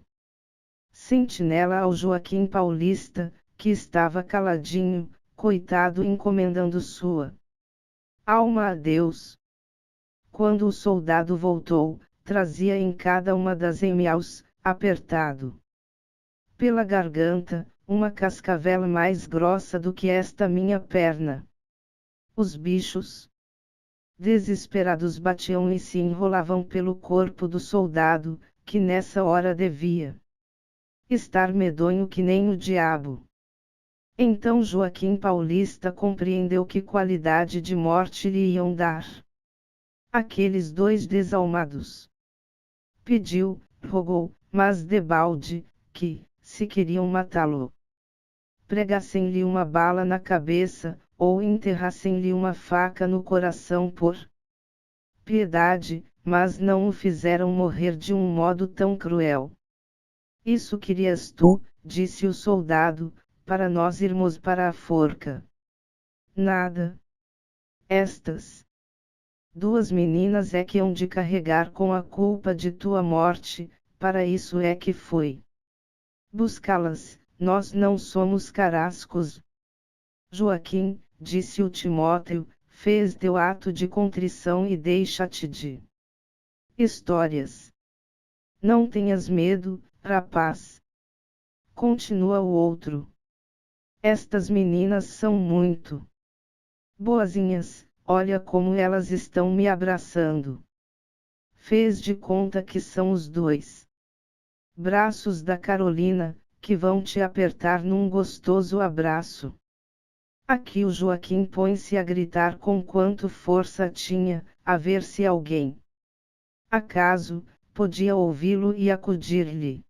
sentinela ao Joaquim Paulista, que estava caladinho, coitado, encomendando sua alma a Deus. Quando o soldado voltou, trazia em cada uma das emmeaus, apertado pela garganta, uma cascavel mais grossa do que esta minha perna. Os bichos, desesperados, batiam e se enrolavam pelo corpo do soldado, que nessa hora devia estar medonho que nem o diabo. Então Joaquim Paulista compreendeu que qualidade de morte lhe iam dar aqueles dois desalmados. Pediu, rogou, mas debalde, que, se queriam matá-lo, pregassem-lhe uma bala na cabeça, ou enterrassem-lhe uma faca no coração por piedade, mas não o fizeram morrer de um modo tão cruel. Isso querias tu, disse o soldado, para nós irmos para a forca. Nada. Estas duas meninas é que hão de carregar com a culpa de tua morte, para isso é que fui buscá-las, nós não somos carrascos. Joaquim, disse o Timóteo, fez teu ato de contrição e deixa-te de histórias. Não tenhas medo, rapaz. Continua o outro. Estas meninas são muito boazinhas, olha como elas estão me abraçando. Fez de conta que são os dois braços da Carolina, que vão te apertar num gostoso abraço. Aqui o Joaquim põe-se a gritar com quanto força tinha, a ver se alguém, acaso, podia ouvi-lo e acudir-lhe.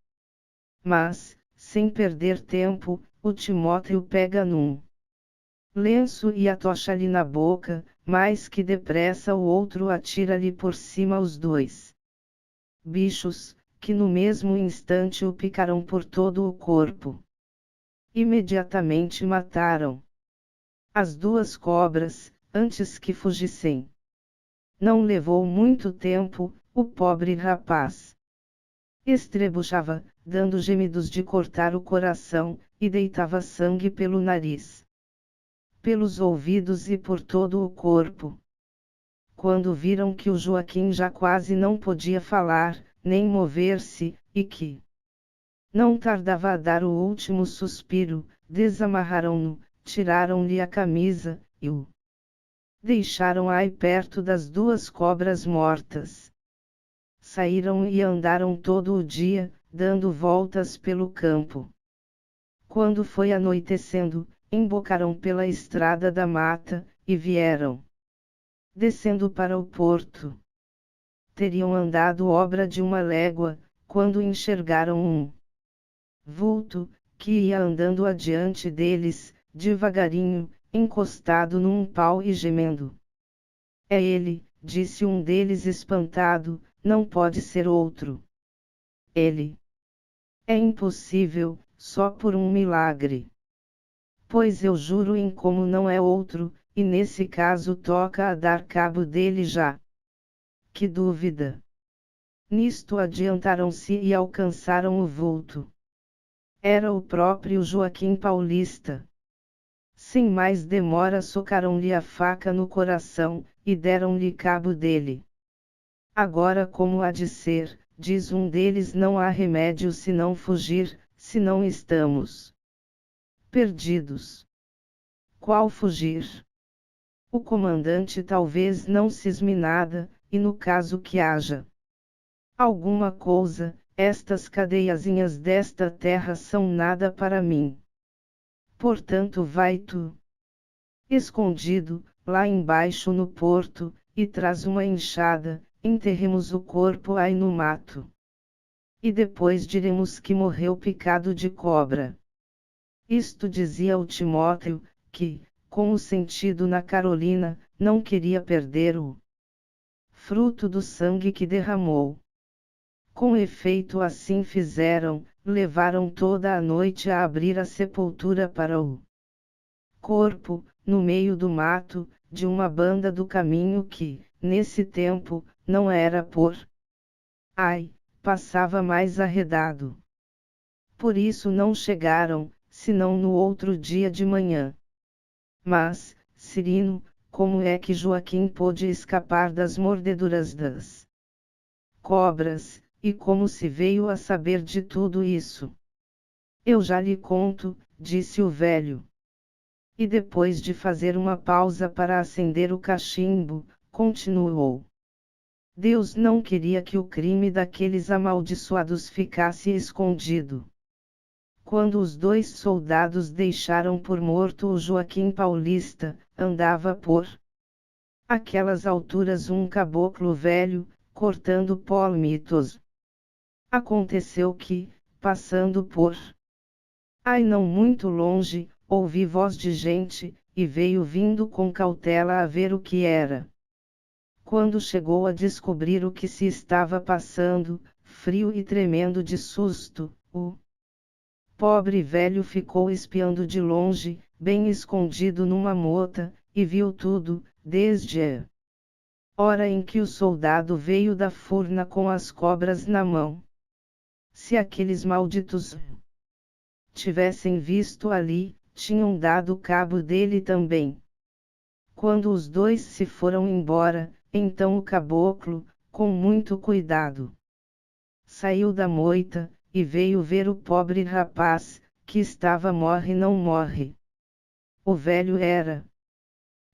Mas, sem perder tempo, o Timóteo pega num lenço e atocha-lhe na boca, mais que depressa o outro atira-lhe por cima os dois bichos, que no mesmo instante o picaram por todo o corpo. Imediatamente mataram as duas cobras, antes que fugissem. Não levou muito tempo, o pobre rapaz estrebuchava, dando gemidos de cortar o coração, e deitava sangue pelo nariz, pelos ouvidos e por todo o corpo. Quando viram que o Joaquim já quase não podia falar, nem mover-se, e que não tardava a dar o último suspiro, desamarraram-no, tiraram-lhe a camisa, e o deixaram aí perto das duas cobras mortas. Saíram e andaram todo o dia, dando voltas pelo campo. Quando foi anoitecendo, embocaram pela estrada da mata, e vieram descendo para o porto. Teriam andado obra de uma légua, quando enxergaram um vulto, que ia andando adiante deles, devagarinho, encostado num pau e gemendo. É ele, disse um deles espantado, não pode ser outro. Ele. É impossível, só por um milagre. Pois eu juro em como não é outro, e nesse caso toca a dar cabo dele já. Que dúvida! Nisto adiantaram-se e alcançaram o vulto. Era o próprio Joaquim Paulista. Sem mais demora socaram-lhe a faca no coração, e deram-lhe cabo dele. Agora como há de ser, diz um deles, não há remédio senão fugir, senão estamos perdidos. Qual fugir? O comandante talvez não cisme nada, e no caso que haja alguma coisa, estas cadeiazinhas desta terra são nada para mim. Portanto vai tu, escondido, lá embaixo no porto, e traz uma enxada, enterremos o corpo aí no mato. E depois diremos que morreu picado de cobra. Isto dizia o Timóteo, que, com o sentido na Carolina, não queria perder o fruto do sangue que derramou. Com efeito assim fizeram, levaram toda a noite a abrir a sepultura para o corpo, no meio do mato, de uma banda do caminho que, nesse tempo, não era por ai, passava mais arredado. Por isso não chegaram, senão no outro dia de manhã. Mas, Cirino, como é que Joaquim pôde escapar das mordeduras das cobras, e como se veio a saber de tudo isso? Eu já lhe conto, disse o velho. E depois de fazer uma pausa para acender o cachimbo, continuou. Deus não queria que o crime daqueles amaldiçoados ficasse escondido. Quando os dois soldados deixaram por morto o Joaquim Paulista, andava por aquelas alturas um caboclo velho, cortando palmitos. Aconteceu que, passando por ai não muito longe, ouvi voz de gente, e veio vindo com cautela a ver o que era. Quando chegou a descobrir o que se estava passando, frio e tremendo de susto, o pobre velho ficou espiando de longe, bem escondido numa mota, e viu tudo, desde a hora em que o soldado veio da furna com as cobras na mão. Se aqueles malditos tivessem visto ali, tinham dado cabo dele também. Quando os dois se foram embora, então o caboclo, com muito cuidado, saiu da moita, e veio ver o pobre rapaz, que estava morre não morre. O velho era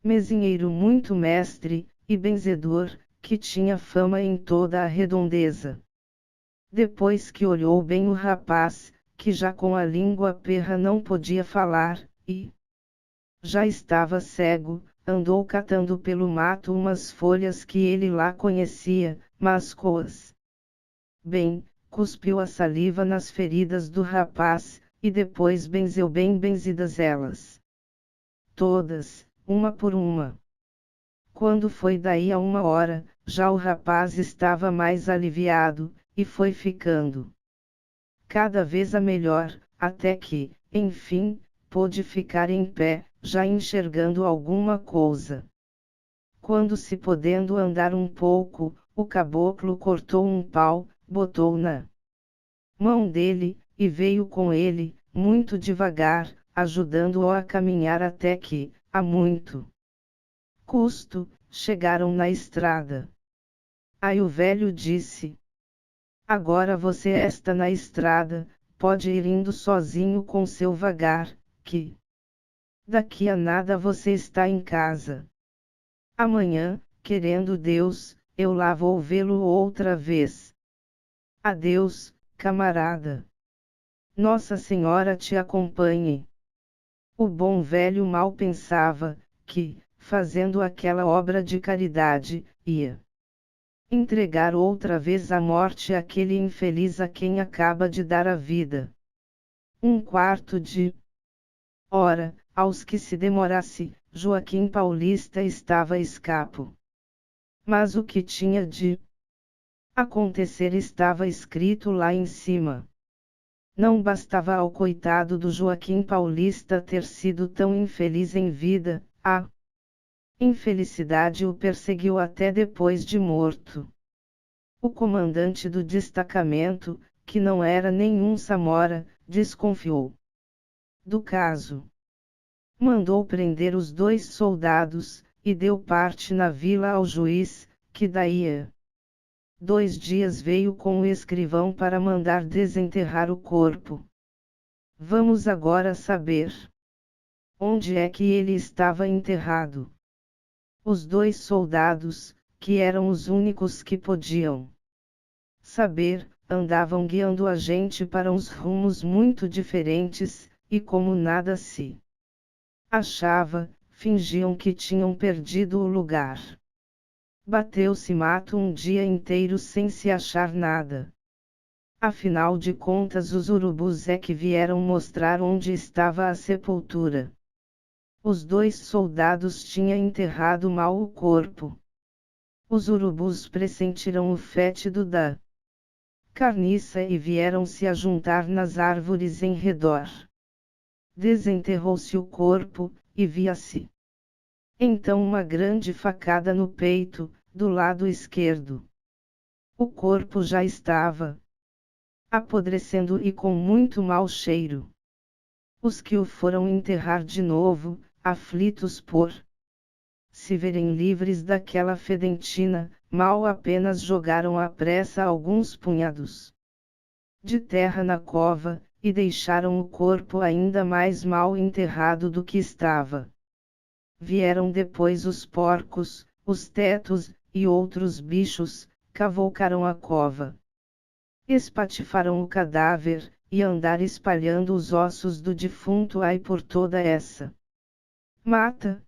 mezinheiro muito mestre, e benzedor, que tinha fama em toda a redondeza. Depois que olhou bem o rapaz, que já com a língua perra não podia falar, e já estava cego, andou catando pelo mato umas folhas que ele lá conhecia, mascou-as bem, cuspiu a saliva nas feridas do rapaz, e depois benzeu bem benzidas elas. Todas, uma por uma. Quando foi daí a 1 hora, já o rapaz estava mais aliviado, e foi ficando cada vez a melhor, até que, enfim, pôde ficar em pé, já enxergando alguma coisa. Quando se podendo andar um pouco, o caboclo cortou um pau, botou na mão dele, e veio com ele, muito devagar, ajudando-o a caminhar até que, a muito custo, chegaram na estrada. Aí o velho disse: agora você está na estrada, pode ir indo sozinho com seu vagar, que daqui a nada você está em casa. Amanhã, querendo Deus, eu lá vou vê-lo outra vez. Adeus, camarada. Nossa Senhora te acompanhe. O bom velho mal pensava, que, fazendo aquela obra de caridade, ia entregar outra vez a morte àquele infeliz a quem acaba de dar a vida. 1/4 de hora, aos que se demorasse, Joaquim Paulista estava escapo. Mas o que tinha de acontecer estava escrito lá em cima. Não bastava ao coitado do Joaquim Paulista ter sido tão infeliz em vida, a infelicidade o perseguiu até depois de morto. O comandante do destacamento, que não era nenhum Samora, desconfiou do caso. Mandou prender os 2 soldados, e deu parte na vila ao juiz, que daí a 2 dias veio com o escrivão para mandar desenterrar o corpo. Vamos agora saber onde é que ele estava enterrado. Os 2 soldados, que eram os únicos que podiam saber, andavam guiando a gente para uns rumos muito diferentes, e como nada se achava, fingiam que tinham perdido o lugar. Bateu-se mato um dia inteiro sem se achar nada. Afinal de contas os urubus é que vieram mostrar onde estava a sepultura. Os 2 soldados tinham enterrado mal o corpo. Os urubus pressentiram o fétido da carniça e vieram se ajuntar nas árvores em redor. Desenterrou-se o corpo, e via-se então uma grande facada no peito, do lado esquerdo. O corpo já estava apodrecendo e com muito mau cheiro. Os que o foram enterrar de novo, aflitos por se verem livres daquela fedentina, mal apenas jogaram à pressa alguns punhados de terra na cova, e deixaram o corpo ainda mais mal enterrado do que estava. Vieram depois os porcos, os tetos, e outros bichos, cavoucaram a cova. Espatifaram o cadáver, e andaram espalhando os ossos do defunto aí por toda essa mata.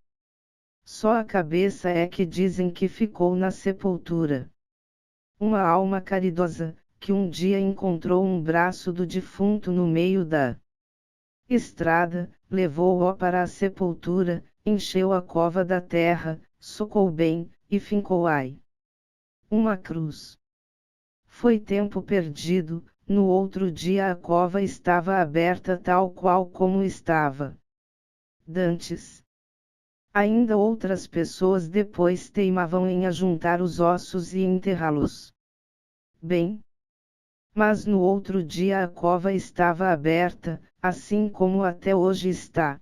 Só a cabeça é que dizem que ficou na sepultura. Uma alma caridosa, que um dia encontrou um braço do defunto no meio da estrada, levou-o para a sepultura, encheu a cova da terra, socou bem, e fincou aí uma cruz. Foi tempo perdido, no outro dia a cova estava aberta tal qual como estava dantes. Ainda outras pessoas depois teimavam em ajuntar os ossos e enterrá-los bem. Mas no outro dia a cova estava aberta, assim como até hoje está.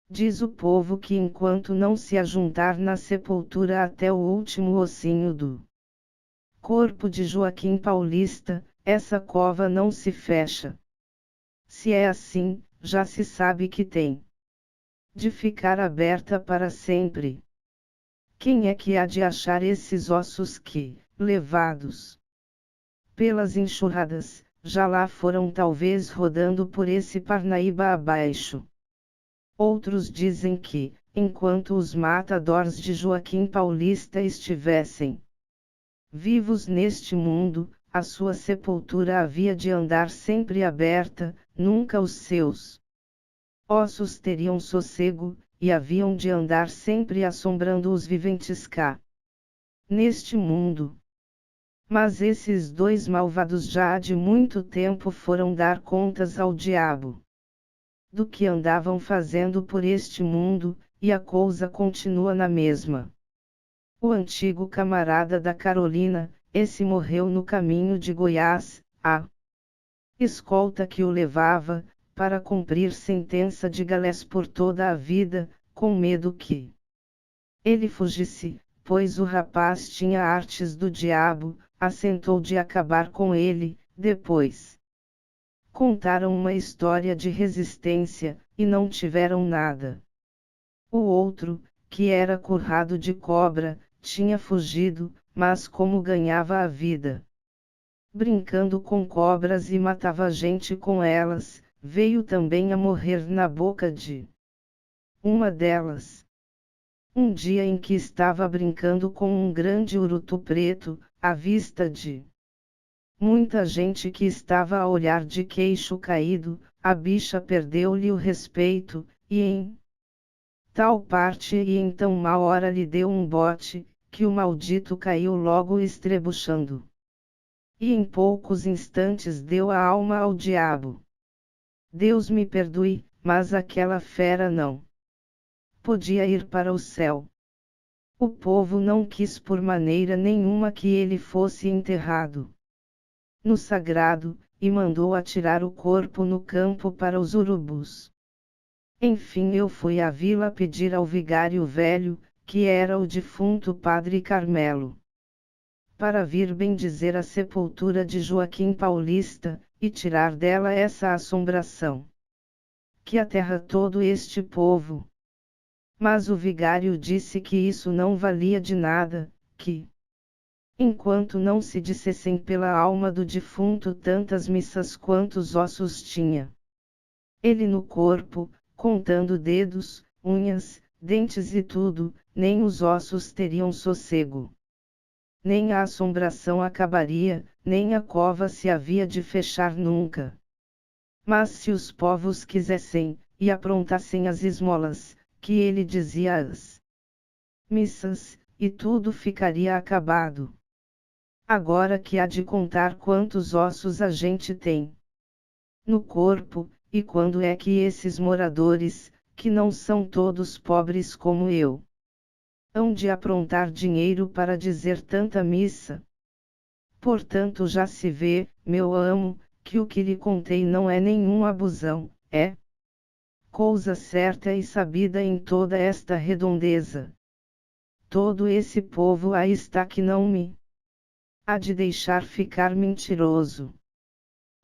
Diz o povo que enquanto não se ajuntar na sepultura até o último ossinho do corpo de Joaquim Paulista, essa cova não se fecha. Se é assim, já se sabe que tem de ficar aberta para sempre. Quem é que há de achar esses ossos que, levados pelas enxurradas, já lá foram talvez rodando por esse Parnaíba abaixo? Outros dizem que, enquanto os matadores de Joaquim Paulista estivessem vivos neste mundo, a sua sepultura havia de andar sempre aberta, nunca os seus ossos teriam sossego, e haviam de andar sempre assombrando os viventes cá neste mundo. Mas esses dois malvados já há de muito tempo foram dar contas ao diabo do que andavam fazendo por este mundo, e a coisa continua na mesma. O antigo camarada da Carolina, esse morreu no caminho de Goiás, a escolta que o levava, para cumprir sentença de galés por toda a vida, com medo que ele fugisse, pois o rapaz tinha artes do diabo, assentou de acabar com ele. Depois contaram uma história de resistência, e não tiveram nada. O outro, que era currado de cobra, tinha fugido, mas como ganhava a vida brincando com cobras e matava gente com elas, veio também a morrer na boca de uma delas. Um dia em que estava brincando com um grande urutu preto, à vista de muita gente que estava a olhar de queixo caído, a bicha perdeu-lhe o respeito, e em tal parte e em tão má hora lhe deu um bote, que o maldito caiu logo estrebuchando. E em poucos instantes deu a alma ao diabo. Deus me perdoe, mas aquela fera não podia ir para o céu. O povo não quis por maneira nenhuma que ele fosse enterrado no sagrado, e mandou atirar o corpo no campo para os urubus. Enfim eu fui à vila pedir ao vigário velho, que era o defunto padre Carmelo, para vir bendizer a sepultura de Joaquim Paulista, e tirar dela essa assombração que aterra todo este povo. Mas o vigário disse que isso não valia de nada, que enquanto não se dissessem pela alma do defunto tantas missas quantos ossos tinha ele no corpo, contando dedos, unhas, dentes e tudo, nem os ossos teriam sossego. Nem a assombração acabaria, nem a cova se havia de fechar nunca. Mas se os povos quisessem, e aprontassem as esmolas, que ele dizia as missas, e tudo ficaria acabado. Agora que há de contar quantos ossos a gente tem no corpo, e quando é que esses moradores, que não são todos pobres como eu, hão de aprontar dinheiro para dizer tanta missa? Portanto já se vê, meu amo, que o que lhe contei não é nenhum abusão, é coisa certa e sabida em toda esta redondeza. Todo esse povo aí está que não me há de deixar ficar mentiroso.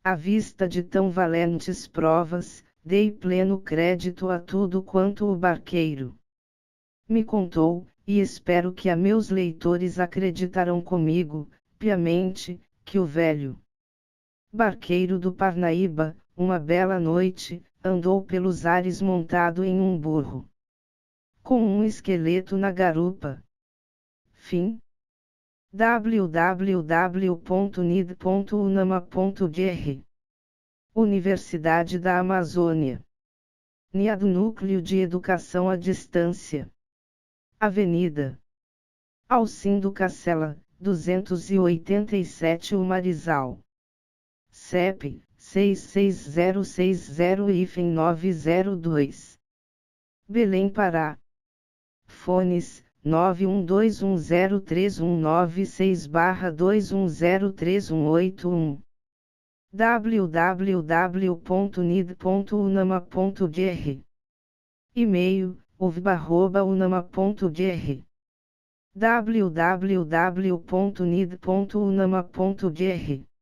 À vista de tão valentes provas, dei pleno crédito a tudo quanto o barqueiro me contou, e espero que a meus leitores acreditarão comigo, piamente, que o velho barqueiro do Parnaíba, uma bela noite, andou pelos ares montado em um burro, com um esqueleto na garupa. Fim. www.nid.unama.br Universidade da Amazônia. NIAD Núcleo de Educação à Distância. Avenida Alcindo Cacela, 287 Umarizal. CEP, 66060-902. Belém Pará. Fones, 912103196/21031881. www.nid.unama.br E-mail, uvba@unama.br www.nid.unama.br